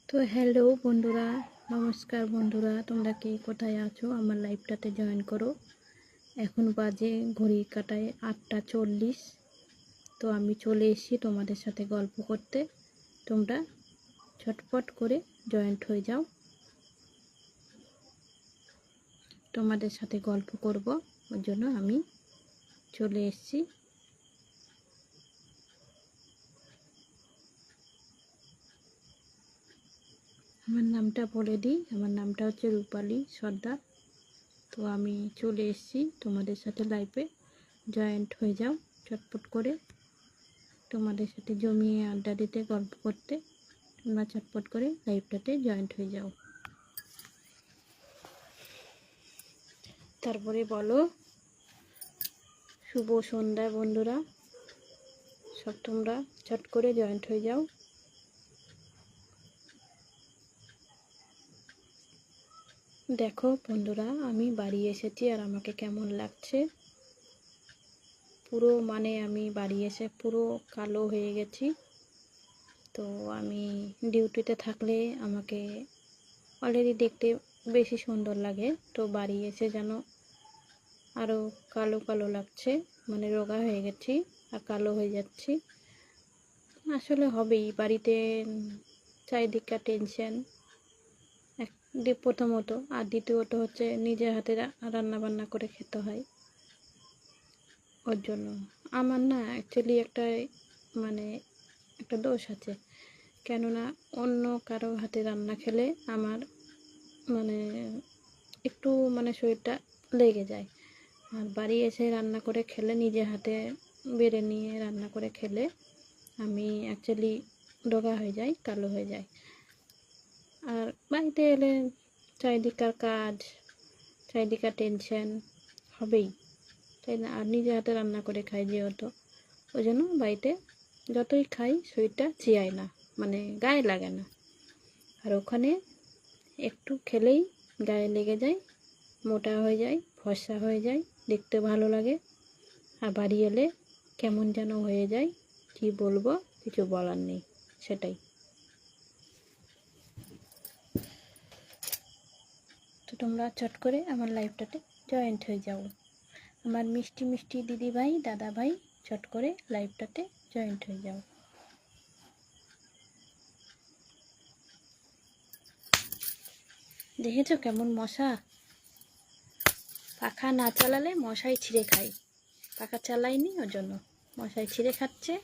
তো হ্যালো বন্ধুরা, নমস্কার বন্ধুরা, তোমরা কে কোথায় আছো? আমার লাইভটাতে জয়েন করো। এখন বাজে ঘড়ি কাটায় 8:40। তো আমি চলে এসেছি তোমাদের সাথে গল্প করতে। তোমরা ঝটপট করে জয়েন্ট হয়ে যাও, তোমাদের সাথে গল্প করব, ওর জন্য আমি চলে এসেছি। আমার নামটা বলে দিই, আমার নামটা হচ্ছে রূপালী সর্দার। তো আমি চলে এসেছি তোমাদের সাথে লাইভে জয়েন্ট হয়ে যাও চটপট করে, তোমাদের সাথে জমিয়ে আড্ডা দিতে, গল্প করতে। তোমরা চটপট করে লাইভটাতে জয়েন্ট হয়ে যাও। তারপরে বলো শুভ সন্ধ্যা বন্ধুরা, সব তোমরা চট করে জয়েন্ট হয়ে যাও। দেখো বন্ধুরা, আমি বাড়ি এসেছি আর আমাকে কেমন লাগছে। পুরো আমি বাড়ি এসে পুরো কালো হয়ে গেছি। তো আমি ডিউটিতে থাকলে আমাকে অলরেডি দেখতে বেশি সুন্দর লাগে, তো বাড়ি এসে যেন আরও কালো কালো লাগছে, রোগা হয়ে গেছি আর কালো হয়ে যাচ্ছি। আসলে হবেই, বাড়িতে চারিদিকটা টেনশন প্রথমত, আর দ্বিতীয়ত হচ্ছে নিজের হাতে রান্না বান্না করে খেতে হয়। ওর জন্য আমার না অ্যাকচুয়ালি একটা দোষ আছে, কেননা অন্য কারো হাতে রান্না খেলে আমার একটু শরীরটা লেগে যায়। আর বাড়ি এসে রান্না করে খেলে, নিজে হাতে বেড়ে নিয়ে রান্না করে খেলে আমি অ্যাকচুয়ালি রোগা হয়ে যাই, কালো হয়ে যায়। আর বাড়িতে এলে চারিদিকার কাজ, চারিদিকার টেনশন হবেই, তাই না? আর নিজে হাতে রান্না করে খাই যেহেতু, ওই জন্য বাড়িতে যতই খাই শরীরটা চিয়ায় না, গায়ে লাগে না। আর ওখানে একটু খেলেই গায়ে লেগে যায়, মোটা হয়ে যায়, ফর্সা হয়ে যায়, দেখতে ভালো লাগে। আর বাড়ি এলে কেমন যেন হয়ে যায়, কি বলবো, কিছু বলার নেই, সেটাই। তো তোমরা চট করে আমার লাইভটাতে জয়েন্ট হয়ে যাও। আমার মিষ্টি মিষ্টি দিদি ভাই, দাদা ভাই, চট করে লাইভটাতে জয়েন্ট হয়ে যাও। দেখেছো কেমন মশা? পাখা না চালালে মশাই ছিঁড়ে খায়, পাখা চালাইনি ওর জন্য মশাই ছিঁড়ে খাচ্ছে।